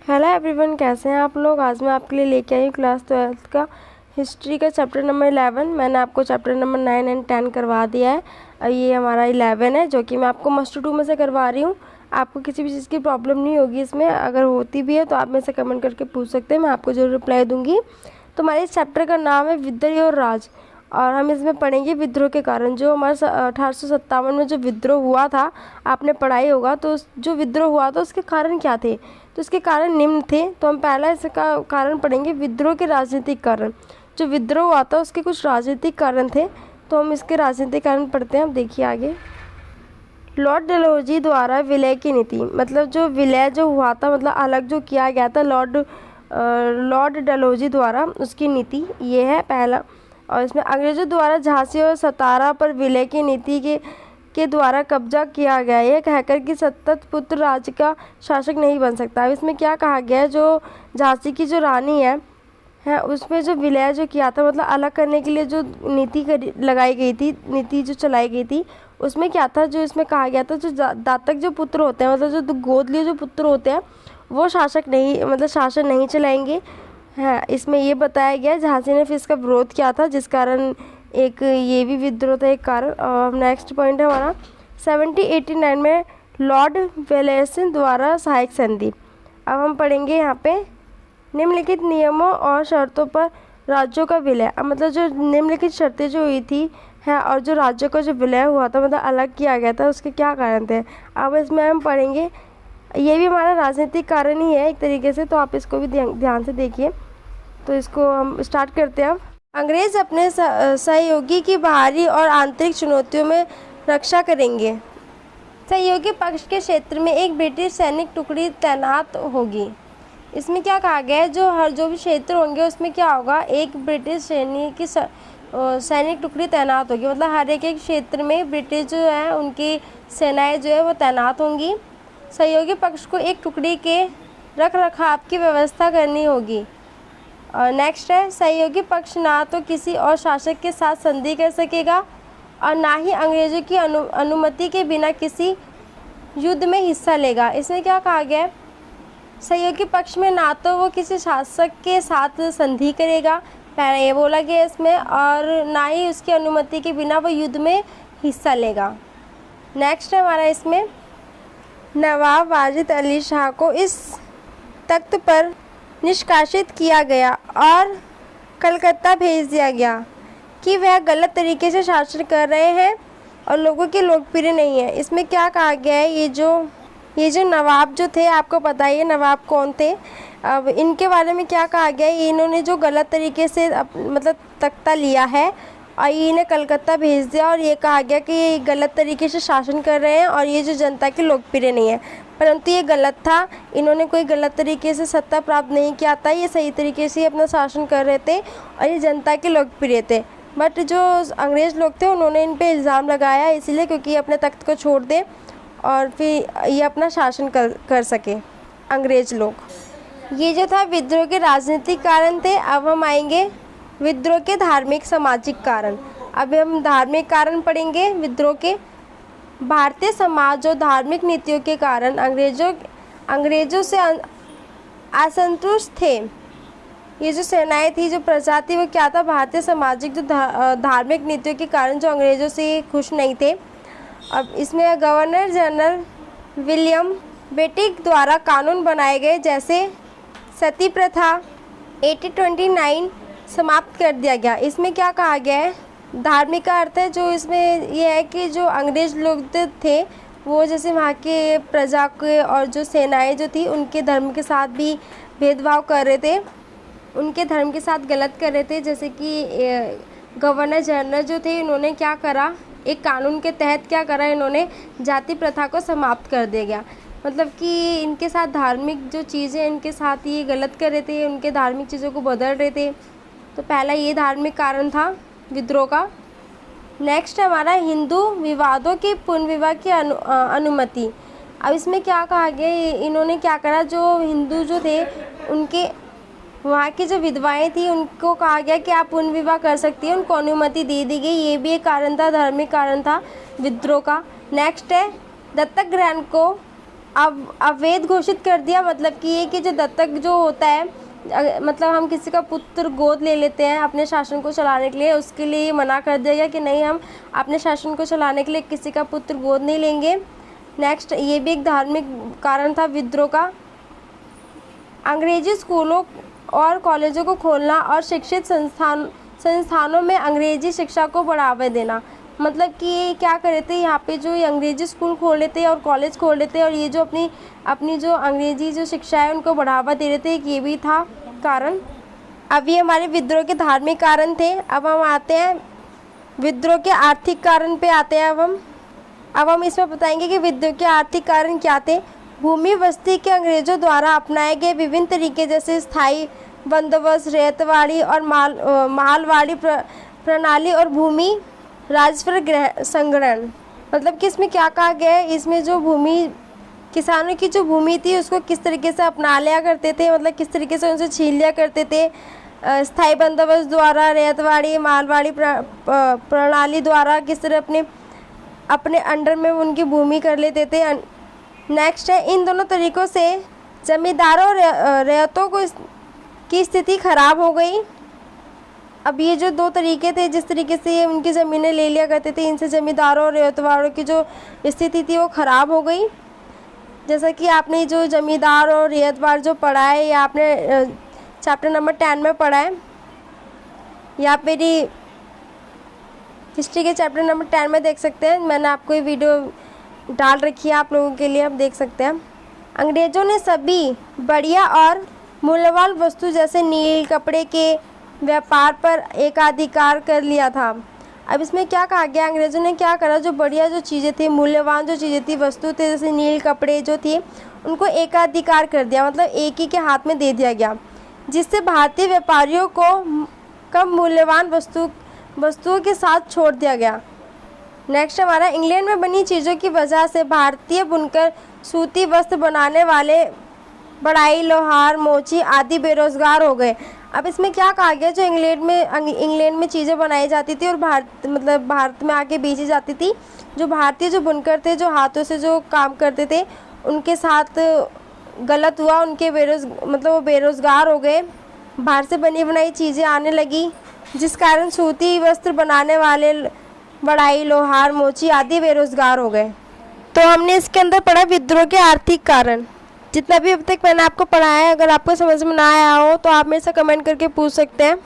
Hello everyone, कैसे हैं आप लोग। आज मैं आपके लिए लेके आई हूँ क्लास 12th का हिस्ट्री का चैप्टर नंबर 11। मैंने आपको चैप्टर नंबर 9 एंड 10 करवा दिया है और ये हमारा 11 है, जो कि मैं आपको मस्ट टू में से करवा रही हूँ। आपको किसी भी चीज़ की प्रॉब्लम नहीं होगी इसमें, अगर होती भी है तो आप मेरे से कमेंट करके पूछ सकते हैं, मैं आपको जरूर रिप्लाई दूँगी। तो हमारे इस चैप्टर का नाम है विद्रोह और राज, और हम इसमें पढ़ेंगे विद्रोह के कारण। जो हमारे 1857 में जो विद्रोह हुआ था, आपने पढ़ाई होगा, तो जो विद्रोह हुआ था उसके कारण क्या थे। तो इसके कारण निम्न थे। तो हम पहला इसका कारण पढ़ेंगे विद्रोह के राजनीतिक कारण। जो विद्रोह हुआ था उसके कुछ राजनीतिक कारण थे, तो हम इसके राजनीतिक कारण पढ़ते हैं। अब देखिए आगे। लॉर्ड डलहौजी द्वारा विलय की नीति, मतलब जो विलय जो हुआ था, मतलब अलग जो किया गया था लॉर्ड डलहौजी द्वारा, उसकी नीति ये है पहला। और इसमें अंग्रेजों द्वारा झांसी और सतारा पर विलय की नीति के द्वारा कब्जा किया गया, यह कहकर कि सतत पुत्र राज्य का शासक नहीं बन सकता। अब इसमें क्या कहा गया है, जो झांसी की जो रानी है उसमें जो विलय जो किया था, मतलब अलग करने के लिए जो नीति लगाई गई थी, नीति जो चलाई गई थी, उसमें क्या था, जो इसमें कहा गया था, जो दातक जो पुत्र होते हैं, मतलब जो गोद लिए जो पुत्र होते हैं, वो शासन नहीं चलाएंगे। इसमें ये बताया गया झांसी ने फिर इसका विरोध किया था, जिस कारण एक ये भी विद्रोह था एक कारण। और नेक्स्ट पॉइंट है हमारा 1789 में लॉर्ड वेलेसन द्वारा सहायक संधि। अब हम पढ़ेंगे यहाँ पे निम्नलिखित नियमों और शर्तों पर राज्यों का विलय। अब मतलब जो निम्नलिखित शर्तें जो हुई थी और जो राज्यों का जो विलय हुआ था, मतलब अलग किया गया था, उसके क्या कारण थे। अब इसमें हम पढ़ेंगे, ये भी हमारा राजनीतिक कारण ही है एक तरीके से, तो आप इसको भी ध्यान से देखिए। तो इसको हम स्टार्ट करते हैं। अब अंग्रेज अपने सहयोगी की बाहरी और आंतरिक चुनौतियों में रक्षा करेंगे। सहयोगी पक्ष के क्षेत्र में एक ब्रिटिश सैनिक टुकड़ी तैनात होगी। इसमें क्या कहा गया है, जो भी क्षेत्र होंगे उसमें क्या होगा, एक ब्रिटिश सैनिक टुकड़ी तैनात होगी। मतलब हर एक क्षेत्र में ब्रिटिश जो है उनकी सेनाएं जो है वो तैनात होंगी। सहयोगी पक्ष को एक टुकड़ी के रख रखाव की व्यवस्था करनी होगी। और नेक्स्ट है, सहयोगी पक्ष ना तो किसी और शासक के साथ संधि कर सकेगा और ना ही अंग्रेजों की अनुमति के बिना किसी युद्ध में हिस्सा लेगा। इसमें क्या कहा गया है, सहयोगी पक्ष में ना तो वो किसी शासक के साथ संधि करेगा, पहले ये बोला गया इसमें, और ना ही उसकी अनुमति के बिना वो युद्ध में हिस्सा लेगा। नेक्स्ट है हमारा इसमें, नवाब वाजिद अली शाह को इस तख्त पर निष्कासित किया गया और कलकत्ता भेज दिया गया कि वह गलत तरीके से शासन कर रहे हैं और लोगों के लोकप्रिय नहीं है। इसमें क्या कहा गया है, ये जो नवाब जो थे, आपको पता है ये नवाब कौन थे। अब इनके बारे में क्या कहा गया है, इन्होंने जो गलत तरीके से मतलब तख्ता लिया है और ये इन्हें कलकत्ता भेज दिया, और ये कहा गया कि ये गलत तरीके से शासन कर रहे हैं और ये जो जनता के लोकप्रिय नहीं है। परंतु ये गलत था, इन्होंने कोई गलत तरीके से सत्ता प्राप्त नहीं किया था, ये सही तरीके से अपना शासन कर रहे थे और ये जनता के लोकप्रिय थे। बट जो अंग्रेज़ लोग थे उन्होंने इन पे इल्ज़ाम लगाया, इसलिए क्योंकि ये अपने तख्त को छोड़ दें और फिर ये अपना शासन कर सके अंग्रेज़ लोग। ये जो था विद्रोह के राजनीतिक कारण थे। अब हम आएंगे विद्रोह के धार्मिक सामाजिक कारण। अब हम धार्मिक कारण पढ़ेंगे विद्रोह के। भारतीय समाज और धार्मिक नीतियों के कारण अंग्रेजों से असंतुष्ट थे। ये जो सेनाएं थी, जो प्रजा थी, वो क्या था, भारतीय सामाजिक जो धार्मिक नीतियों के कारण जो अंग्रेजों से खुश नहीं थे। अब इसमें गवर्नर जनरल विलियम बेटिक द्वारा कानून बनाए गए, जैसे सती प्रथा 1829 समाप्त कर दिया गया। इसमें क्या कहा गया है, धार्मिक का अर्थ है, जो इसमें यह है कि जो अंग्रेज लोग थे वो जैसे वहाँ के प्रजा के और जो सेनाएं जो थी उनके धर्म के साथ भी भेदभाव कर रहे थे, उनके धर्म के साथ गलत कर रहे थे। जैसे कि गवर्नर जनरल जो थे, इन्होंने क्या करा, एक कानून के तहत क्या करा, इन्होंने जाति प्रथा को समाप्त कर दिया गया। मतलब कि इनके साथ धार्मिक जो चीज़ें इनके साथ ये गलत कर रहे थे, उनके धार्मिक चीज़ों को बदल रहे थे। तो पहला ये धार्मिक कारण था विद्रोह का। नेक्स्ट हमारा हिंदू विवादों के पुनर्विवाह की अनुमति। अब इसमें क्या कहा गया, इन्होंने क्या करा, जो हिंदू जो थे उनके वहाँ की जो विधवाएं थी उनको कहा गया कि आप पुनर्विवाह कर सकती हैं, उनको अनुमति दे दी गई। ये भी एक कारण था, धार्मिक कारण था विद्रोह का। नेक्स्ट है दत्तक ग्रहण को अब अवैध घोषित कर दिया, मतलब कि ये कि जो दत्तक जो होता है, मतलब हम किसी का पुत्र गोद ले लेते हैं अपने शासन को चलाने के लिए, उसके लिए मना कर दिया गया कि नहीं, हम अपने शासन को चलाने के लिए किसी का पुत्र गोद नहीं लेंगे। नेक्स्ट, ये भी एक धार्मिक कारण था विद्रोह का। अंग्रेजी स्कूलों और कॉलेजों को खोलना और शिक्षित संस्थानों में अंग्रेजी शिक्षा को बढ़ावा देना। मतलब कि ये क्या कर रहे थे, यहाँ पे जो ये अंग्रेजी स्कूल खोल रहे थे और कॉलेज खोल रहे थे, और ये जो अपनी जो अंग्रेजी जो शिक्षा है उनको बढ़ावा दे रहे थे, ये भी था कारण। अब ये हमारे विद्रोह के धार्मिक कारण थे। अब हम आते हैं विद्रोह के आर्थिक कारण पे आते हैं। अब हम इसमें बताएंगे कि विद्रोह के आर्थिक कारण क्या थे। भूमि बस्ती के अंग्रेजों द्वारा अपनाए गए विभिन्न तरीके, जैसे स्थायी बंदोबस्त, रेतवाड़ी और मालवाड़ी प्रणाली और भूमि राजस्व संग्रहण। मतलब कि इसमें क्या कहा गया है, इसमें जो भूमि, किसानों की जो भूमि थी उसको किस तरीके से अपना लिया करते थे, मतलब किस तरीके से उनसे छीन लिया करते थे। स्थायी बंदोबस्त द्वारा, रेतवाड़ी, मालवाड़ी प्रणाली द्वारा किस तरह अपने अंडर में उनकी भूमि कर लेते थे। नेक्स्ट है, इन दोनों तरीक़ों से जमींदारों और रैयतों की स्थिति खराब हो गई। अब ये जो दो तरीके थे, जिस तरीके से ये उनकी ज़मीनें ले लिया करते थे, इनसे ज़मींदारों और रैयतवाड़ों की जो स्थिति थी वो ख़राब हो गई। जैसा कि आपने जो ज़मींदार और रैयतवाड़ जो पढ़ा है, ये आपने चैप्टर नंबर 10 में पढ़ा है, या मेरी हिस्ट्री के चैप्टर नंबर 10 में देख सकते हैं। मैंने आपको ये वीडियो डाल रखी है आप लोगों के लिए, आप देख सकते हैं। अंग्रेज़ों ने सभी बढ़िया और मूल्यवान वस्तु जैसे नील कपड़े के व्यापार पर एकाधिकार कर लिया था। अब इसमें क्या कहा गया, अंग्रेज़ों ने क्या करा, जो बढ़िया जो चीज़ें थी, मूल्यवान जो चीज़ें थी, वस्तु थे, जैसे नील कपड़े जो थी, उनको एकाधिकार कर दिया, मतलब एक ही के हाथ में दे दिया गया, जिससे भारतीय व्यापारियों को कम मूल्यवान वस्तुओं के साथ छोड़ दिया गया। नेक्स्ट हमारा, इंग्लैंड में बनी चीज़ों की वजह से भारतीय बुनकर, सूती वस्त्र बनाने वाले, बढ़ाई, लोहार, मोची आदि बेरोजगार हो गए। अब इसमें क्या कहा गया, जो इंग्लैंड में चीज़ें बनाई जाती थी और भारत में आके बेची जाती थी, जो भारतीय जो बुनकर थे, जो हाथों से जो काम करते थे, उनके साथ गलत हुआ, वो बेरोजगार हो गए। बाहर से बनी बनाई चीज़ें आने लगी, जिस कारण सूती वस्त्र बनाने वाले, बढ़ाई, लोहार, मोची आदि बेरोजगार हो गए। तो हमने इसके अंदर पढ़ा विद्रोह के आर्थिक कारण। जितना भी अब तक मैंने आपको पढ़ाया है, अगर आपको समझ में ना आया हो तो आप मेरे से कमेंट करके पूछ सकते हैं।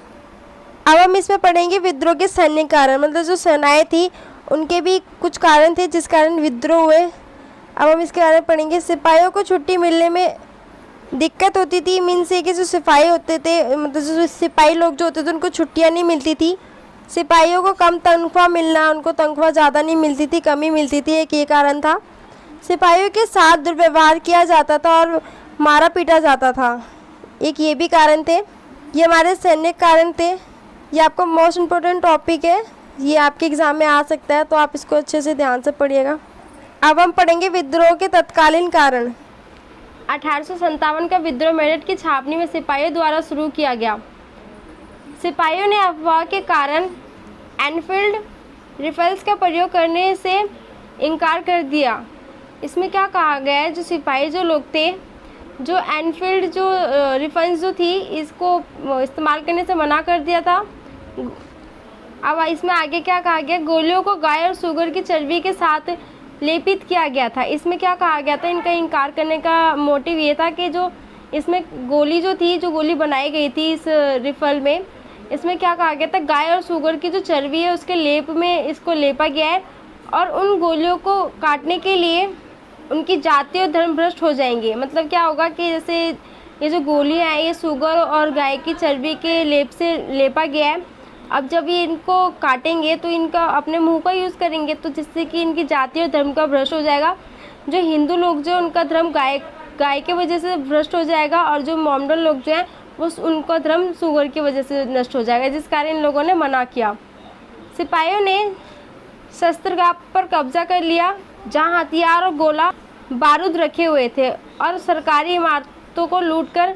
अब हम इसमें पढ़ेंगे विद्रोह के सैन्य कारण, मतलब जो सेनाएं थी उनके भी कुछ कारण थे जिस कारण विद्रोह हुए। अब हम इसके बारे में पढ़ेंगे। सिपाहियों को छुट्टी मिलने में दिक्कत होती थी, मीन्स ये कि जो सिपाही होते थे, मतलब जो सिपाही लोग जो होते थे, उनको छुट्टियाँ नहीं मिलती थी। सिपाहियों को कम तनख्वाह मिलना, उनको तनख्वाह ज़्यादा नहीं मिलती थी, कमी मिलती थी, एक ये कारण था। सिपाहियों के साथ दुर्व्यवहार किया जाता था और मारा पीटा जाता था, एक ये भी कारण थे। ये हमारे सैन्य कारण थे। ये आपका मोस्ट इम्पोर्टेंट टॉपिक है, ये आपके एग्ज़ाम में आ सकता है, तो आप इसको अच्छे से ध्यान से पढ़िएगा। अब हम पढ़ेंगे विद्रोह के तत्कालीन कारण। 1857 का विद्रोह मेरठ की छावनी में सिपाहियों द्वारा शुरू किया गया। सिपाहियों ने अफवाह के कारण एनफील्ड राइफल्स का प्रयोग करने से इनकार कर दिया। इसमें क्या कहा गया है, जो सिपाही जो लोग थे, जो एनफील्ड जो राइफल्स जो थी, इसको इस्तेमाल करने से मना कर दिया था। अब इसमें आगे क्या कहा गया, गोलियों को गाय और सूगर की चर्बी के साथ लेपित किया गया था। इसमें क्या कहा गया था, इनका इनकार करने का मोटिव ये था कि जो इसमें गोली जो थी, जो गोली बनाई गई थी इस राइफल में, इसमें क्या कहा गया था, गाय और सूगर की जो चर्बी है उसके लेप में इसको लेपा गया है, और उन गोलियों को काटने के लिए उनकी जाति और धर्म भ्रष्ट हो जाएंगे। मतलब क्या होगा कि जैसे ये जो गोलियाँ हैं, ये सूगर और गाय की चर्बी के लेप से लेपा गया है। अब जब ये इनको काटेंगे तो इनका अपने मुंह का यूज़ करेंगे, तो जिससे कि इनकी जाति और धर्म का भ्रष्ट हो जाएगा। जो हिंदू लोग जो उनका धर्म गाय के वजह से भ्रष्ट हो जाएगा, और जो मोमडन लोग जो हैं वो उनका धर्म सूगर की वजह से नष्ट हो जाएगा, जिस कारण इन लोगों ने मना किया। सिपाहियों ने शस्त्रागार पर कब्जा कर लिया, जहां हथियार और गोला बारूद रखे हुए थे, और सरकारी इमारतों को लूटकर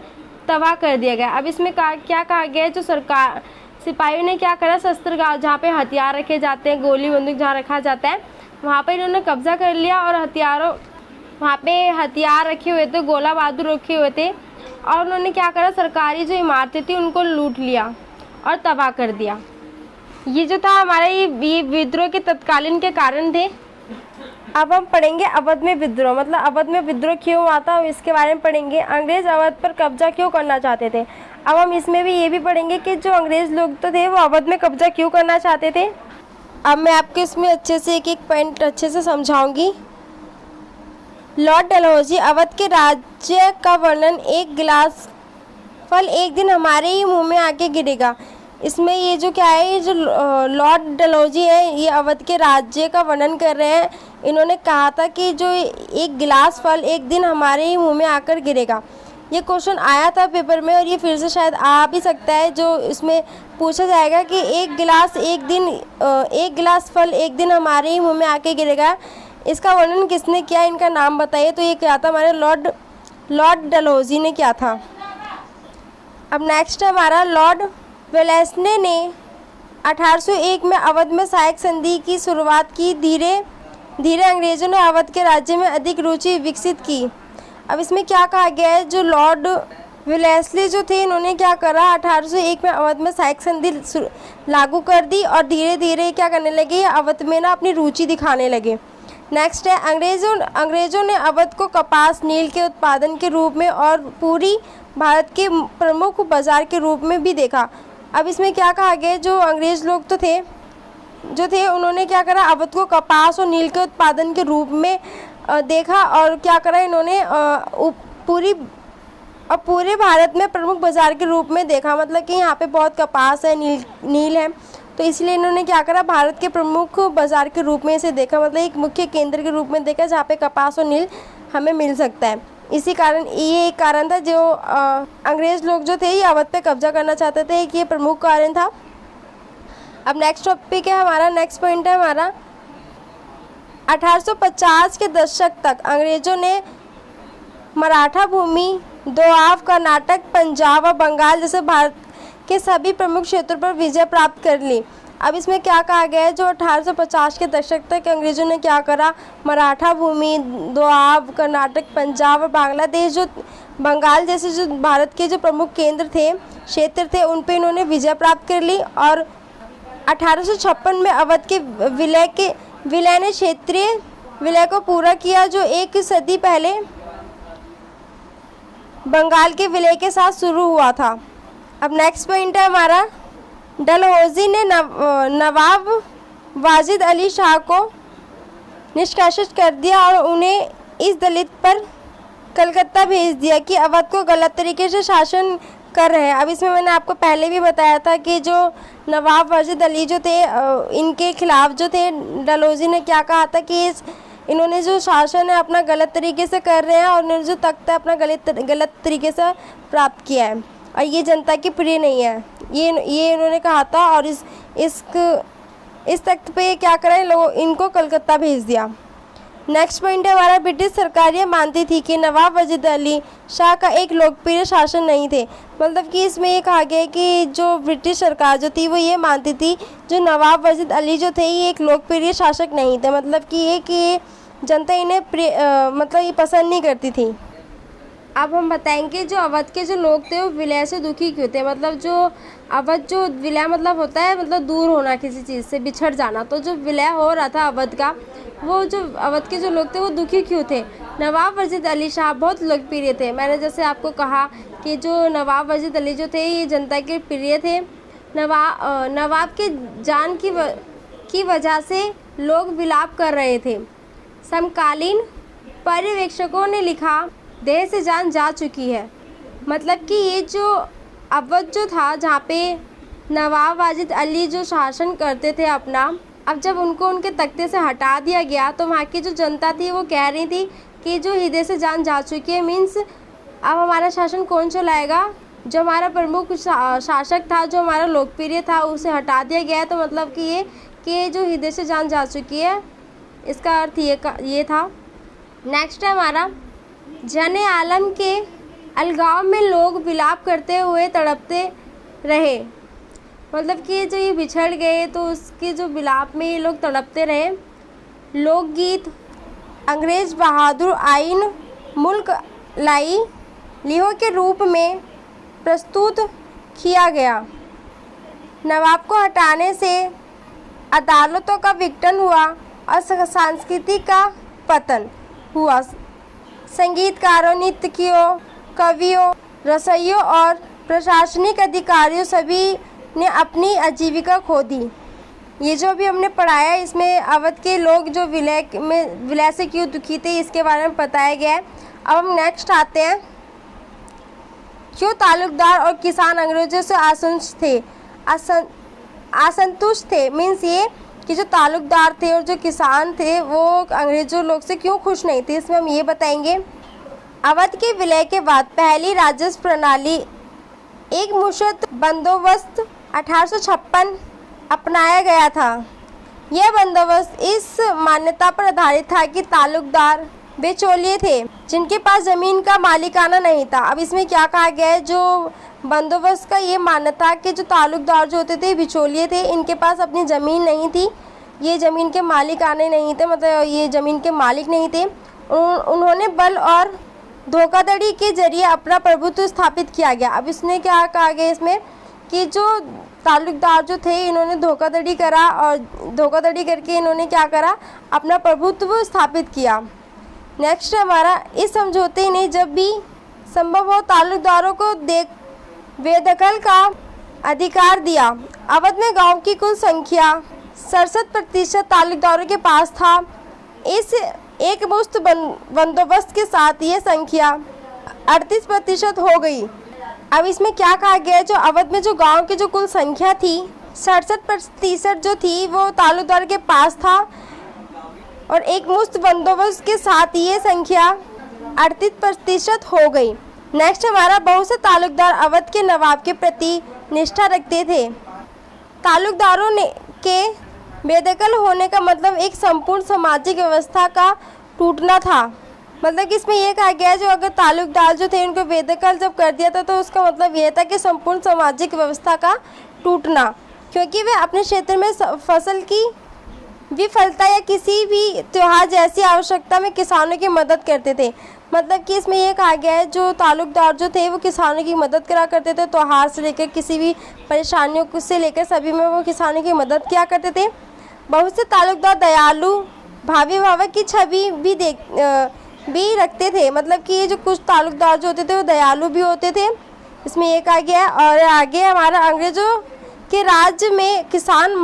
तबाह कर दिया गया। अब इसमें क्या कहा गया है, जो सिपाहियों ने क्या करा, शस्त्रागार जहाँ पे हथियार रखे जाते हैं, गोली बंदूक जहाँ रखा जाता है, वहाँ पर इन्होंने कब्जा कर लिया और वहाँ पे हथियार रखे हुए थे, गोला बारूद रखे हुए थे, और उन्होंने क्या करा, सरकारी जो इमारतें थी उनको लूट लिया और तबाह कर दिया। ये जो था हमारा ये विद्रोह के तत्कालीन के कारण थे। अब हम पढ़ेंगे अवध में विद्रोह, मतलब अवध में विद्रोह क्यों हुआ था, इसके बारे में पढ़ेंगे। अंग्रेज अवध पर कब्जा क्यों करना चाहते थे। अब हम इसमें भी ये भी पढ़ेंगे कि जो अंग्रेज लोग तो थे वो अवध में कब्जा क्यों करना चाहते थे। अब मैं आपको इसमें अच्छे से एक एक पॉइंट अच्छे से समझाऊंगी। लॉर्ड डलहौजी, अवध के राज्य का वर्णन, एक गिलास फल एक दिन हमारे ही मुंह में आके गिरेगा। इसमें ये जो क्या है, ये जो लॉर्ड डलहौजी है ये अवध के राज्य का वर्णन कर रहे हैं। इन्होंने कहा था कि जो एक गिलास फल एक दिन हमारे ही मुंह में आकर गिरेगा। ये क्वेश्चन आया था पेपर में और ये फिर से शायद आ भी सकता है, जो इसमें पूछा जाएगा कि एक गिलास फल एक दिन हमारे ही मुंह में आके गिरेगा, इसका वर्णन किसने किया, इनका नाम बताइए। तो ये क्या था, हमारे लॉर्ड डलहौजी ने किया था। अब नेक्स्ट है हमारा लॉर्ड वेलेस्ली ने 1801 में अवध में सहायक संधि की शुरुआत की। धीरे धीरे अंग्रेजों ने अवध के राज्य में अधिक रुचि विकसित की। अब इसमें क्या कहा गया है, जो लॉर्ड वेलेस्ली जो थे इन्होंने क्या करा, 1801 में अवध में सहायक संधि लागू कर दी और धीरे धीरे क्या करने लगे, अवध में ना अपनी रुचि दिखाने लगे। नेक्स्ट है अंग्रेजों ने अवध को कपास नील के उत्पादन के रूप में और पूरी भारत के प्रमुख बाजार के रूप में भी देखा। अब इसमें क्या कहा गया, जो अंग्रेज लोग तो थे उन्होंने क्या करा, अवध को कपास और नील के उत्पादन के रूप में देखा और क्या करा इन्होंने पूरे भारत में प्रमुख बाजार के रूप में देखा। मतलब कि यहाँ पे बहुत कपास है, नील है, तो इसलिए इन्होंने क्या करा, भारत के प्रमुख बाजार के रूप में इसे देखा, मतलब एक मुख्य केंद्र के रूप में देखा जहाँ पे कपास और नील हमें मिल सकता है। इसी कारण ये एक कारण था जो अंग्रेज लोग जो थे ये अवध पे कब्जा करना चाहते थे, एक ये प्रमुख कारण था। अब नेक्स्ट टॉपिक है हमारा, नेक्स्ट पॉइंट है हमारा 1850 के दशक तक अंग्रेजों ने मराठा भूमि, दोआब, कर्नाटक, पंजाब और बंगाल जैसे भारत के सभी प्रमुख क्षेत्रों पर विजय प्राप्त कर ली। अब इसमें क्या कहा गया है, जो 1850 के दशक तक अंग्रेजों ने क्या करा, मराठा भूमि, दोआब, कर्नाटक, पंजाब और बांग्लादेश जो बंगाल जैसे जो भारत के जो प्रमुख क्षेत्र थे उन पे इन्होंने विजय प्राप्त कर ली। और 1856 में अवध के विलय ने क्षेत्रीय विलय को पूरा किया, जो एक सदी पहले बंगाल के विलय के साथ शुरू हुआ था। अब नेक्स्ट पॉइंट है हमारा, डलहौजी ने नवाब वाजिद अली शाह को निष्कासित कर दिया और उन्हें इस दलित पर कलकत्ता भेज दिया कि अवध को गलत तरीके से शासन कर रहे हैं। अब इसमें मैंने आपको पहले भी बताया था कि जो नवाब वाजिद अली जो थे इनके खिलाफ जो थे, डलहौजी ने क्या कहा था कि इन्होंने जो शासन है अपना गलत तरीके से कर रहे हैं और उन्होंने जो तख्त है अपना गलत तरीके से प्राप्त किया है और ये जनता की प्रिय नहीं है, ये इन्होंने कहा था। और इस तख्त पे क्या करें, लोग इनको कलकत्ता भेज दिया। नेक्स्ट पॉइंट है हमारा, ब्रिटिश सरकार ये मानती थी कि नवाब वाजिद अली शाह का एक लोकप्रिय शासन नहीं थे। मतलब कि इसमें ये कहा गया है कि जो ब्रिटिश सरकार जो थी वो ये मानती थी जो नवाब वाजिद अली जो थे ये एक लोकप्रिय शासक नहीं थे। मतलब कि जनता इन्हें मतलब ये पसंद नहीं करती थी। अब हम बताएंगे जो अवध के जो लोग थे वो विलय से दुखी क्यों थे। मतलब जो अवध जो विलय मतलब होता है मतलब दूर होना, किसी चीज़ से बिछड़ जाना। तो जो विलय हो रहा था अवध का, वो जो अवध के जो लोग थे वो दुखी क्यों थे। नवाब वाजिद अली शाह बहुत लोकप्रिय थे। मैंने जैसे आपको कहा कि जो नवाब वाजिद अली जो थे ये जनता के प्रिय थे। नवाब के जान की वजह से लोग विलाप कर रहे थे। समकालीन पर्यवेक्षकों ने लिखा, देह से जान जा चुकी है। मतलब कि ये जो अवध जो था जहाँ पे नवाब वाजिद अली जो शासन करते थे अपना, अब जब उनको उनके तख्ते से हटा दिया गया तो वहाँ की जो जनता थी वो कह रही थी कि जो हृदय से जान जा चुकी है, मीन्स अब हमारा शासन कौन चलाएगा। जो हमारा प्रमुख शासक था, जो हमारा लोकप्रिय था, उसे हटा दिया गया है। तो मतलब कि ये जो हृदय से जान जा चुकी है, इसका अर्थ ये था। नेक्स्ट है हमारा, जने आलम के अलगाव में लोग विलाप करते हुए तड़पते रहे। मतलब कि जो ये बिछड़ गए तो उसके जो विलाप में ये लोग तड़पते रहे। लोकगीत अंग्रेज बहादुर आइन मुल्क लाई लिहो के रूप में प्रस्तुत किया गया। नवाब को हटाने से अदालतों का विघटन हुआ और संस्कृति का पतन हुआ। संगीतकारों, नृत्यकियों, कवियों, रसोइयों और प्रशासनिक अधिकारियों सभी ने अपनी आजीविका खो दी। ये जो भी हमने पढ़ाया इसमें अवध के लोग जो विलय से क्यों दुखी थे इसके बारे में बताया गया है। अब हम नेक्स्ट आते हैं, क्यों तालुकदार और किसान अंग्रेजों से असंतुष्ट थे। मीन्स ये कि जो तालुकदार थे और जो किसान थे वो अंग्रेजों लोग से क्यों खुश नहीं थे, इसमें हम ये बताएंगे। अवध के विलय के बाद पहली राजस्व प्रणाली एक मुश्त बंदोबस्त 1856 अपनाया गया था। यह बंदोबस्त इस मान्यता पर आधारित था कि तालुकदार बेचौलिए थे जिनके पास ज़मीन का मालिकाना नहीं था। अब इसमें क्या कहा गया है, जो बंदोबस्त का ये मान्यता कि जो तालुकदार जो होते थे बिचौलिए थे, इनके पास अपनी ज़मीन नहीं थी, ये ज़मीन के मालिकाने नहीं थे, मतलब ये ज़मीन के मालिक नहीं थे। उन्होंने बल और धोखाधड़ी के जरिए अपना प्रभुत्व स्थापित किया गया। अब इसने क्या कहा गया इसमें कि जो तालुकदार जो थे इन्होंने धोखाधड़ी करा और धोखाधड़ी करके इन्होंने क्या करा, अपना प्रभुत्व स्थापित किया। नेक्स्ट हमारा, इस समझौते ने जब भी संभव हो तालुकदारों को बेदखल का अधिकार दिया। अवध में गांव की कुल संख्या 67% तालुकदारों के पास था। इस एक मुश्त बंदोबस्त के साथ ये संख्या 38% हो गई। अब इसमें क्या कहा गया है, जो अवध में जो गांव की जो कुल संख्या थी 67% जो थी वो तालुकदार के पास था और एक मुश्त बंदोबस्त के साथ ये संख्या 38% हो गई। नेक्स्ट हमारा, बहुत से तालुकदार अवध के नवाब के प्रति निष्ठा रखते थे। तालुकदारों के बेदखल होने का मतलब एक संपूर्ण सामाजिक व्यवस्था का टूटना था। मतलब कि इसमें यह कहा गया जो अगर तालुकदार जो थे उनको बेदखल जब कर दिया था तो उसका मतलब यह था कि संपूर्ण सामाजिक व्यवस्था का टूटना, क्योंकि वे अपने क्षेत्र में फसल की विफलता या किसी भी त्योहार जैसी आवश्यकता में किसानों की मदद करते थे। मतलब कि इसमें यह कहा गया है जो तालुकदार जो थे वो किसानों की मदद करा करते थे, त्योहार से लेकर किसी भी परेशानियों से लेकर सभी में वो किसानों की मदद किया करते थे। बहुत से तालुकदार दयालु भावी भावक की छवि भी रखते थे। मतलब कि ये जो कुछ तालुकदार जो होते थे वो दयालु भी होते थे, इसमें ये कहा गया। और आगे हमारा, अंग्रेजों के राज्य में किसान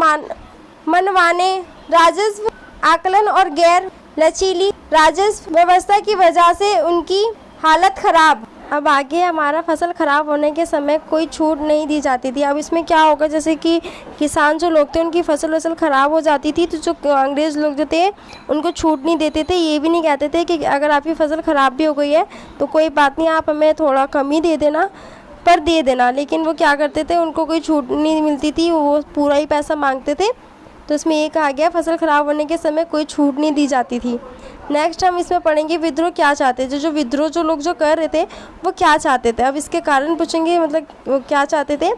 मनमाने राजस्व आकलन और गैर लचीली राजस्व व्यवस्था की वजह से उनकी हालत खराब। अब आगे हमारा, फसल खराब होने के समय कोई छूट नहीं दी जाती थी। अब इसमें क्या होगा, जैसे कि किसान जो लोग थे उनकी फसल खराब हो जाती थी तो जो अंग्रेज़ लोग जो थे उनको छूट नहीं देते थे। ये भी नहीं कहते थे कि अगर आपकी फसल ख़राब भी हो गई है तो कोई बात नहीं, आप हमें थोड़ा कम ही दे देना, पर दे देना। लेकिन वो क्या करते थे, उनको कोई छूट नहीं मिलती थी, वो पूरा ही पैसा मांगते थे। तो इसमें ये कहा गया फसल ख़राब होने के समय कोई छूट नहीं दी जाती थी। नेक्स्ट हम इसमें पढ़ेंगे विद्रोह क्या चाहते थे। जो विद्रोह जो लोग जो कर रहे थे वो क्या चाहते थे। अब इसके कारण पूछेंगे, मतलब वो क्या चाहते थे।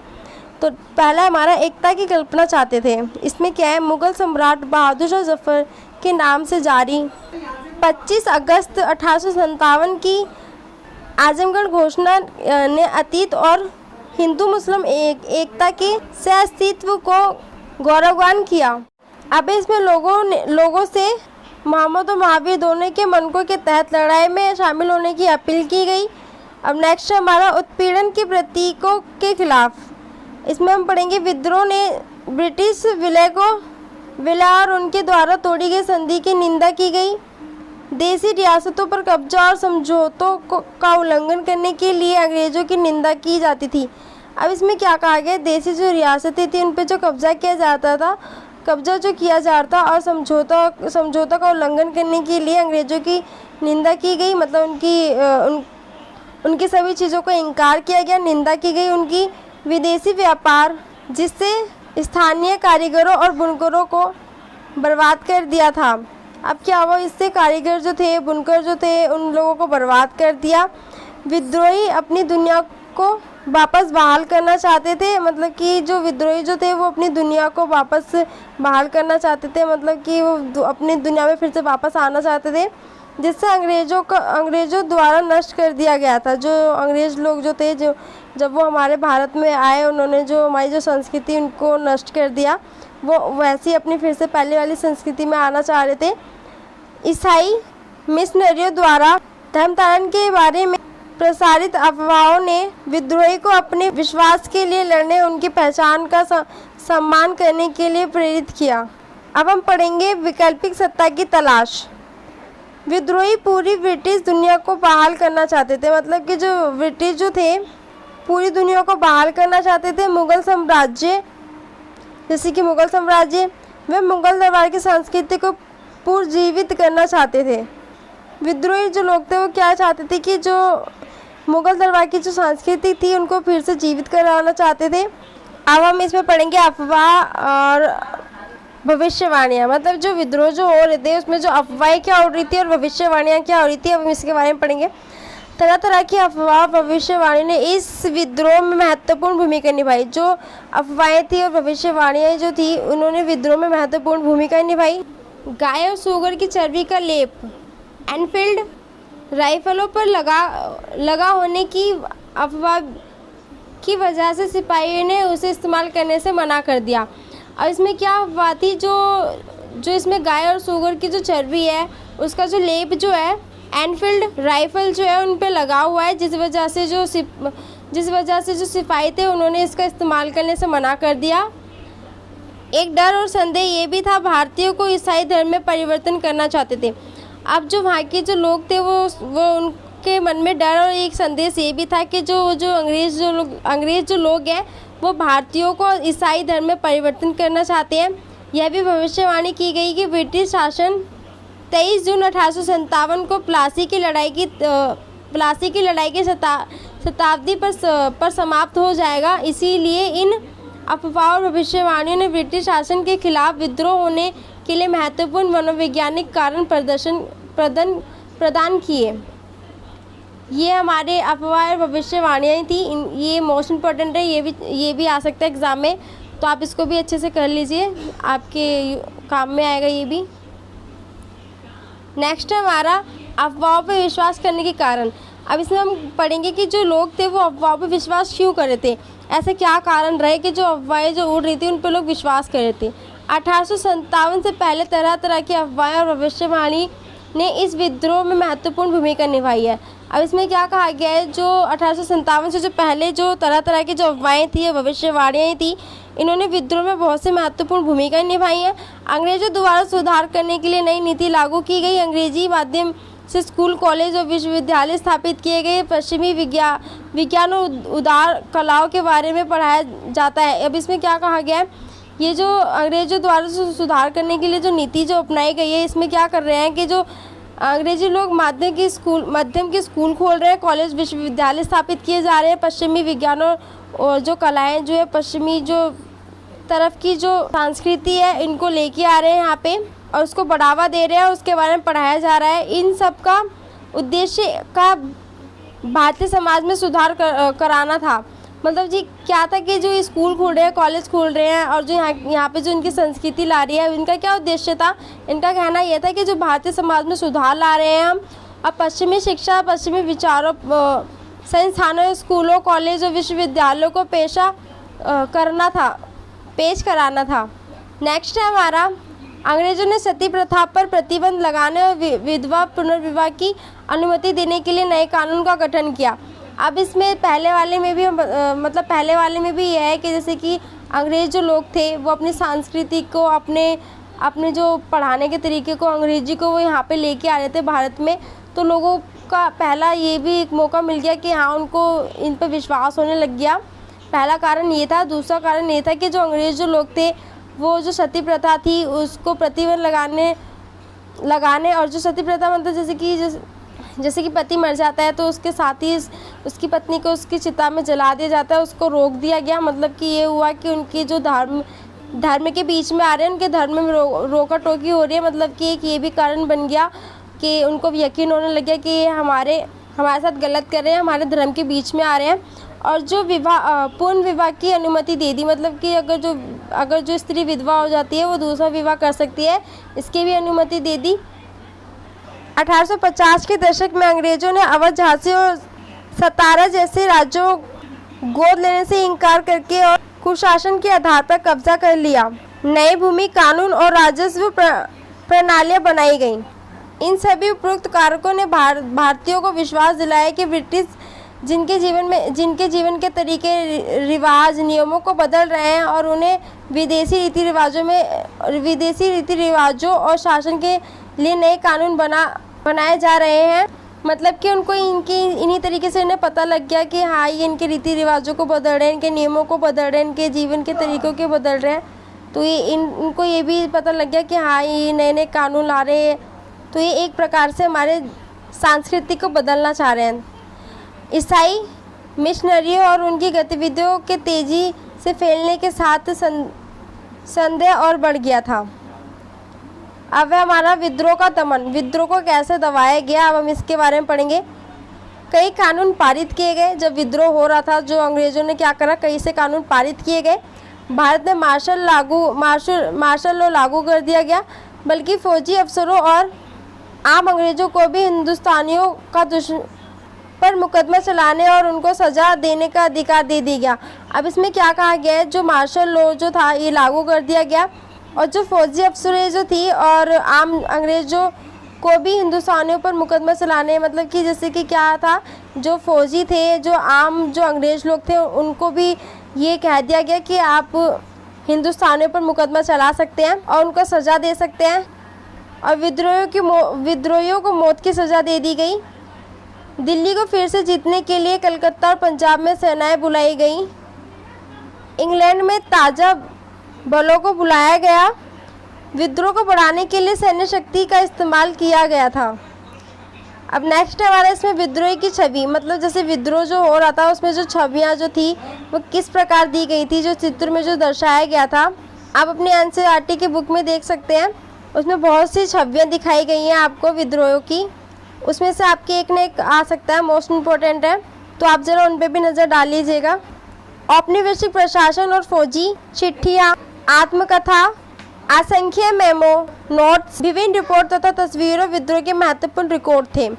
तो पहला हमारा, एकता की कल्पना चाहते थे। इसमें क्या है, मुग़ल सम्राट बहादुर शाह जफ़र के नाम से जारी 25 अगस्त 1857 की आज़मगढ़ घोषणा ने अतीत और हिंदू मुस्लिम एकता के सह-अस्तित्व को गौरवान्वित किया। अब इसमें लोगों से मोहम्मद और महावीर दोनों के मनकों के तहत लड़ाई में शामिल होने की अपील की गई। अब नेक्स्ट हमारा, उत्पीड़न के प्रतीकों के खिलाफ। इसमें हम पढ़ेंगे विद्रोह ने ब्रिटिश विलय और उनके द्वारा तोड़ी गई संधि की निंदा की गई। देसी रियासतों पर कब्जा और समझौतों का उल्लंघन करने के लिए अंग्रेज़ों की निंदा की जाती थी। अब इसमें क्या कहा गया, देसी जो रियासतें थी उन पर जो कब्जा किया जाता था, कब्जा जो किया जाता और समझौता का उल्लंघन करने के लिए अंग्रेज़ों की निंदा की गई। मतलब उनकी सभी चीज़ों को इनकार किया गया, निंदा की गई उनकी। विदेशी व्यापार जिससे स्थानीय कारीगरों और बुनकरों को बर्बाद कर दिया था। अब क्या हुआ, इससे कारीगर जो थे, बुनकर जो थे, उन लोगों को बर्बाद कर दिया। विद्रोही अपनी दुनिया को वापस बहाल करना चाहते थे। मतलब कि जो विद्रोही जो थे वो अपनी दुनिया को वापस बहाल करना चाहते थे, मतलब कि वो अपनी दुनिया में फिर से वापस आना चाहते थे। जिससे अंग्रेज़ों द्वारा नष्ट कर दिया गया था। जो अंग्रेज़ लोग जो थे, जो जब वो हमारे भारत में आए, उन्होंने जो हमारी जो संस्कृति उनको नष्ट कर दिया। वो वैसे ही अपनी फिर से पहले वाली संस्कृति में आना चाह रहे थे। ईसाई मिशनरियों द्वारा धर्मांतरण के बारे में प्रसारित अफवाहों ने विद्रोही को अपने विश्वास के लिए लड़ने, उनकी पहचान का सम्मान करने के लिए प्रेरित किया। अब हम पढ़ेंगे वैकल्पिक सत्ता की तलाश। विद्रोही पूरी ब्रिटिश दुनिया को बहाल करना चाहते थे, मतलब कि जो ब्रिटिश जो थे पूरी दुनिया को बहाल करना चाहते थे। मुगल साम्राज्य, जैसे कि मुगल साम्राज्य, वे मुगल दरबार की संस्कृति को पुनर्जीवित करना चाहते थे। विद्रोही जो लोग थे वो क्या चाहते थे कि जो मुगल दरबार की जो संस्कृति थी उनको फिर से जीवित कराना चाहते थे। अब हम इसमें पढ़ेंगे अफवाह और भविष्यवाणियाँ, मतलब जो विद्रोह जो हो रहे थे उसमें जो अफवाहें क्या हो रही थी और भविष्यवाणियाँ क्या हो रही थी, अब हम इसके बारे में पढ़ेंगे। तरह तरह की अफवाह भविष्यवाणी ने इस विद्रोह में महत्वपूर्ण भूमिका निभाई। जो अफवाहें थी और भविष्यवाणियाँ जो थी उन्होंने विद्रोह में महत्वपूर्ण भूमिका निभाई। गाय और सूगर की चर्बी का लेप एनफील्ड राइफलों पर लगा होने की अफवाह की वजह से सिपाहियों ने उसे इस्तेमाल करने से मना कर दिया। और इसमें क्या अफवाह थी, जो इसमें गाय और सूगर की जो चर्बी है उसका जो लेप जो है एनफील्ड राइफल जो है उन पे लगा हुआ है, जिस वजह से जो सिपाही थे उन्होंने इसका इस्तेमाल करने से मना कर दिया। एक डर और संदेह ये भी था, भारतीयों को ईसाई धर्म में परिवर्तन करना चाहते थे। अब जो वहाँ के जो लोग थे वो उनके मन में डर और एक संदेश ये भी था कि जो अंग्रेज़ जो लोग हैं वो भारतीयों को ईसाई धर्म में परिवर्तन करना चाहते हैं। यह भी भविष्यवाणी की गई कि ब्रिटिश शासन 23 जून 1857 को प्लासी की लड़ाई की शताब्दी पर समाप्त हो जाएगा। इसीलिए इन अफवाह और भविष्यवाणियों ने ब्रिटिश शासन के खिलाफ विद्रोह होने के लिए महत्वपूर्ण मनोवैज्ञानिक कारण प्रदान किए। ये हमारे अफवाह और भविष्यवाणियाँ थी। ये मोस्ट इम्पोर्टेंट है, ये भी आ सकता है एग्ज़ाम में, तो आप इसको भी अच्छे से कर लीजिए, आपके काम में आएगा ये भी। नेक्स्ट है हमारा अफवाहों पर विश्वास करने के कारण। अब इसमें हम पढ़ेंगे कि जो लोग थे वो अफवाहों पर विश्वास क्यों कर रहे थे, ऐसे क्या कारण रहे कि जो अफवाहें जो उड़ रही थी उन पर लोग विश्वास कर रहे थे। 1857 से पहले तरह तरह की अफवाहें और भविष्यवाणी ने इस विद्रोह में महत्वपूर्ण भूमिका निभाई है। अब इसमें क्या कहा गया है, जो 1857 से जो पहले जो तरह तरह की जो अफवाहें थी या भविष्यवाणियाँ थी, इन्होंने विद्रोह में बहुत से महत्वपूर्ण भूमिका निभाई है। अंग्रेजों द्वारा सुधार करने के लिए नई नीति लागू की गई। अंग्रेजी माध्यम से स्कूल, कॉलेज और विश्वविद्यालय स्थापित किए गए। पश्चिमी विज्ञान और उदार कलाओं के बारे में पढ़ाया जाता है। अब इसमें क्या कहा गया है, ये जो अंग्रेजों द्वारा सुधार करने के लिए जो नीति जो अपनाई गई है, इसमें क्या कर रहे हैं कि जो अंग्रेजी लोग माध्यम के स्कूल खोल रहे हैं, कॉलेज विश्वविद्यालय स्थापित किए जा रहे हैं। पश्चिमी विज्ञानों और जो कलाएं जो है, पश्चिमी जो तरफ की जो संस्कृति है, इनको लेके आ रहे हैं यहाँ पे और उसको बढ़ावा दे रहे हैं, उसके बारे में पढ़ाया जा रहा है। इन सब का उद्देश्य का भारतीय समाज में सुधार कराना था। मतलब जी क्या था कि जो स्कूल खोल रहे हैं, कॉलेज खोल रहे हैं और जो यहाँ पे जो इनकी संस्कृति ला रही है, इनका क्या उद्देश्य था, इनका कहना यह था कि जो भारतीय समाज में सुधार ला रहे हैं हम, अब पश्चिमी शिक्षा, पश्चिमी विचारों, संस्थानों, स्कूलों, कॉलेज और विश्वविद्यालयों को पेश कराना था। नेक्स्ट है हमारा, अंग्रेजों ने सती प्रथा पर प्रतिबंध लगाने और विधवा पुनर्विवाह की अनुमति देने के लिए नए कानून का गठन किया। अब इसमें पहले वाले में भी यह है कि जैसे कि अंग्रेज जो लोग थे वो अपनी संस्कृति को, अपने जो पढ़ाने के तरीके को, अंग्रेजी को वो यहाँ पे लेके आ रहे थे भारत में, तो लोगों का पहला ये भी एक मौका मिल गया कि हाँ उनको इन पर विश्वास होने लग गया। पहला कारण ये था। दूसरा कारण ये था कि जो अंग्रेज जो लोग थे वो जो सती प्रथा थी उसको प्रतिबंध लगाने और जो सती प्रथा मतलब जैसे कि पति मर जाता है तो उसके साथ ही उसकी पत्नी को उसकी चिता में जला दिया जाता है, उसको रोक दिया गया। मतलब कि ये हुआ कि उनके जो धर्म के बीच में आ रहे हैं, उनके धर्म में रोका टोकी हो रही है। मतलब कि एक ये भी कारण बन गया कि उनको यकीन होने लग गया कि ये हमारे साथ गलत कर रहे हैं, हमारे धर्म के बीच में आ रहे हैं। और जो पूर्ण विवाह की अनुमति दे दी, मतलब कि अगर जो स्त्री विधवा हो जाती है वो दूसरा विवाह कर सकती है, इसकी भी अनुमति दे दी। 1850 के दशक में अंग्रेजों ने अवध, झांसी और सतारा जैसे राज्यों गोद लेने से इनकार करके और कुशासन के आधार पर कब्जा कर लिया। नए भूमि कानून और राजस्व प्रणालियां बनाई गईं। इन सभी उपरोक्त कारकों ने भारतीयों को विश्वास दिलाया कि ब्रिटिश जिनके जीवन के तरीके, रिवाज, नियमों को बदल रहे हैं और उन्हें विदेशी रीति रिवाजों और शासन के लिए नए कानून बनाए जा रहे हैं। मतलब कि उनको इन्हीं तरीके से इन्हें पता लग गया कि हाँ, ये इनके रीति रिवाजों को बदल रहे हैं, इनके नियमों को बदल रहे हैं, इनके जीवन के तरीकों को बदल रहे हैं। तो ये इनको ये भी पता लग गया कि हाँ, ये नए नए कानून ला रहे हैं। तो ये एक प्रकार से हमारे संस्कृति को बदलना चाह रहे हैं। ईसाई मिशनरियों और उनकी गतिविधियों के तेज़ी से फैलने के साथ संदेह और बढ़ गया था। अब है हमारा विद्रोह का दमन। विद्रोह को कैसे दबाया गया, अब हम इसके बारे में पढ़ेंगे। कई कानून पारित किए गए। जब विद्रोह हो रहा था, जो अंग्रेज़ों ने क्या करा, कई से कानून पारित किए गए। भारत में मार्शल लॉ लागू कर दिया गया। बल्कि फौजी अफसरों और आम अंग्रेज़ों को भी हिंदुस्तानियों का पर मुकदमा चलाने और उनको सज़ा देने का अधिकार दे दिया गया। अब इसमें क्या कहा गया है, जो मार्शल लॉ जो था ये लागू कर दिया गया और जो फौजी अफसरें जो थी और आम अंग्रेज़ों को भी हिंदुस्तानियों पर मुकदमा चलाने, मतलब कि जैसे कि क्या था, जो फौजी थे, जो अंग्रेज़ लोग थे, उनको भी ये कह दिया गया कि आप हिंदुस्तानियों पर मुकदमा चला सकते हैं और उनको सज़ा दे सकते हैं। और विद्रोहियों को मौत की सज़ा दे दी गई। दिल्ली को फिर से जीतने के लिए कलकत्ता और पंजाब में सेनाएं बुलाई गईं। इंग्लैंड में ताज़ा बलों को बुलाया गया। विद्रोह को बढ़ाने के लिए सैन्य शक्ति का इस्तेमाल किया गया था। अब नेक्स्ट हमारा इसमें विद्रोह की छवि, मतलब जैसे विद्रोह जो हो रहा था उसमें जो छवियाँ जो थी वो किस प्रकार दी गई थी, जो चित्र में जो दर्शाया गया था। आप अपने एनसीईआरटी की बुक में देख सकते हैं, उसमें बहुत सी छवियाँ दिखाई गई हैं आपको विद्रोह की। उसमें से आपकी एक न एक आ सकता है, मोस्ट इम्पोर्टेंट है, तो आप ज़रा उन पर भी नज़र डाल लीजिएगा। औपनिवेशिक प्रशासन और फौजी चिट्ठियाँ, आत्मकथा, असंख्य मेमो, नोट्स, विभिन्न रिपोर्ट तथा तस्वीरों विद्रोह के महत्वपूर्ण रिकॉर्ड थे।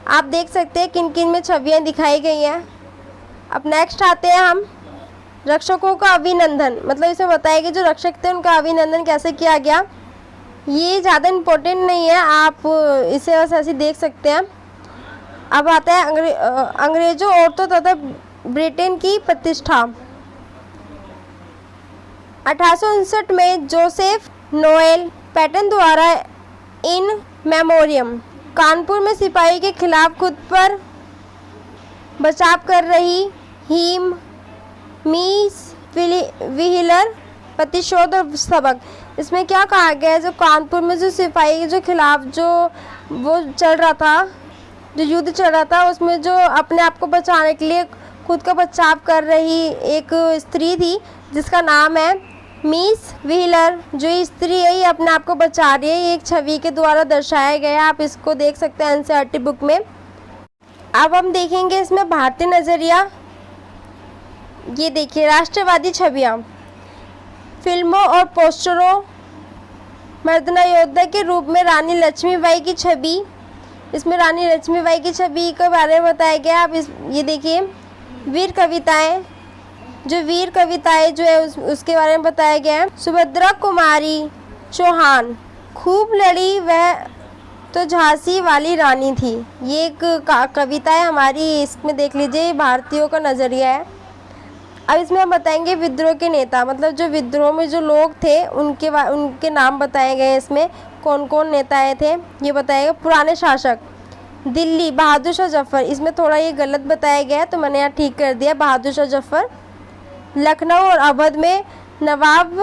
आप देख सकते हैं किन किन में छवियाँ दिखाई गई हैं। अब नेक्स्ट आते हैं हम रक्षकों का अभिनंदन, मतलब इसमें बताया कि जो रक्षक थे उनका अभिनंदन कैसे किया गया। ये ज़्यादा इम्पोर्टेंट नहीं है, आप इसे बस ऐसे देख सकते हैं। अब आता है अंग्रेजों, औरतों तथा ब्रिटेन की प्रतिष्ठा। 1859 में जोसेफ नोएल पैटन द्वारा इन मेमोरियम कानपुर में सिपाही के खिलाफ खुद पर बचाव कर रही हीम मिस व्हीलर प्रतिशोध और सबक। इसमें क्या कहा गया है, जो कानपुर में जो सिपाही के जो खिलाफ जो वो चल रहा था, जो युद्ध चल रहा था, उसमें जो अपने आप को बचाने के लिए खुद का बचाव कर रही एक स्त्री थी जिसका नाम है मिस व्हीलर। जो स्त्री है ये अपने आप को बचा रही है, ये एक छवि के द्वारा दर्शाया गया है। आप इसको देख सकते हैं एनसीईआरटी बुक में। अब हम देखेंगे इसमें भारतीय नज़रिया। ये देखिए राष्ट्रवादी छवियाँ, फिल्मों और पोस्टरों, मर्दाना योद्धा के रूप में रानी लक्ष्मीबाई की छवि। इसमें रानी लक्ष्मीबाई की छवि के बारे में बताया गया। आप ये देखिए वीर कविताएं, जो वीर कविताएं जो है उसके बारे में बताया गया है। सुभद्रा कुमारी चौहान खूब लड़ी वह तो झांसी वाली रानी थी। ये एक कविता है हमारी, इसमें देख लीजिए भारतीयों का नज़रिया है। अब इसमें हम बताएंगे विद्रोह के नेता, मतलब जो विद्रोह में जो लोग थे उनके नाम बताए गए। इसमें कौन कौन नेताएं थे ये बताएगा। पुराने शासक दिल्ली बहादुर शाह जफर, इसमें थोड़ा ये गलत बताया गया है तो मैंने यहाँ ठीक कर दिया, बहादुर शाह जफर। लखनऊ और अवध में नवाब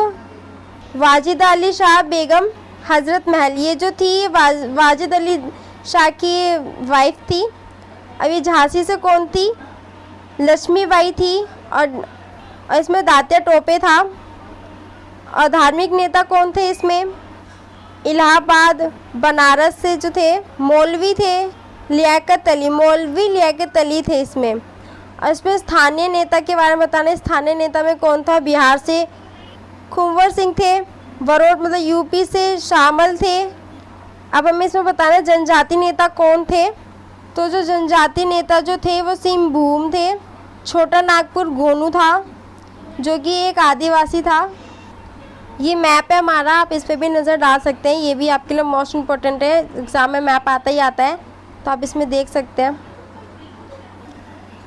वाजिद अली शाह बेगम हज़रत महल, ये जो थी वाजिद अली शाह की वाइफ थी। अभी झांसी से कौन थी, लक्ष्मीबाई थी। और इसमें दात्या टोपे था। और धार्मिक नेता कौन थे इसमें, इलाहाबाद बनारस से जो थे मौलवी थे लियाकत अली, मौलवी लियाकत अली थे इसमें। और इसमें स्थानीय नेता के बारे में बताना, स्थानीय नेता में कौन था, बिहार से कुंवर सिंह थे, बरोड मतलब यूपी से शामल थे, अब हमें इसमें बताना है जनजाति नेता कौन थे। तो जो जनजाति नेता जो थे वो सिंहभूम थे। छोटा नागपुर गोनू था जो कि एक आदिवासी था। ये मैप है हमारा, आप इस पर भी नज़र डाल सकते हैं, ये भी आपके लिए मोस्ट इम्पोर्टेंट है, एग्ज़ाम में मैप आता ही आता है, तो आप इसमें देख सकते हैं।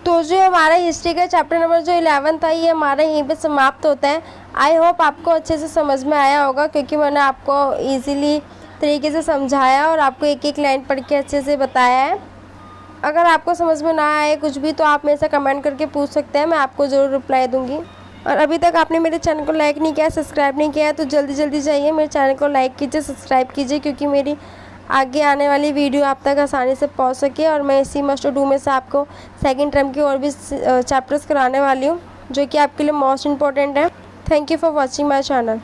तो जो हमारा हिस्ट्री का चैप्टर नंबर जो 11 था ये हमारा यहीं पे समाप्त होता है। आई होप आपको अच्छे से समझ में आया होगा, क्योंकि मैंने आपको इजीली तरीके से समझाया और आपको एक एक लाइन पढ़ के अच्छे से बताया है। अगर आपको समझ में ना आए कुछ भी तो आप मेरे से कमेंट करके पूछ सकते हैं, मैं आपको ज़रूर रिप्लाई दूंगी। और अभी तक आपने मेरे चैनल को लाइक नहीं किया, सब्सक्राइब नहीं किया है, तो जल्दी जल्दी जाइए मेरे चैनल को लाइक कीजिए, सब्सक्राइब कीजिए, क्योंकि मेरी आगे आने वाली वीडियो आप तक आसानी से पहुंच सके। और मैं इसी मस्ट डू में से आपको सेकंड टर्म की और भी चैप्टर्स कराने वाली हूँ जो कि आपके लिए मोस्ट इम्पॉर्टेंट है। Thank you for watching my channel.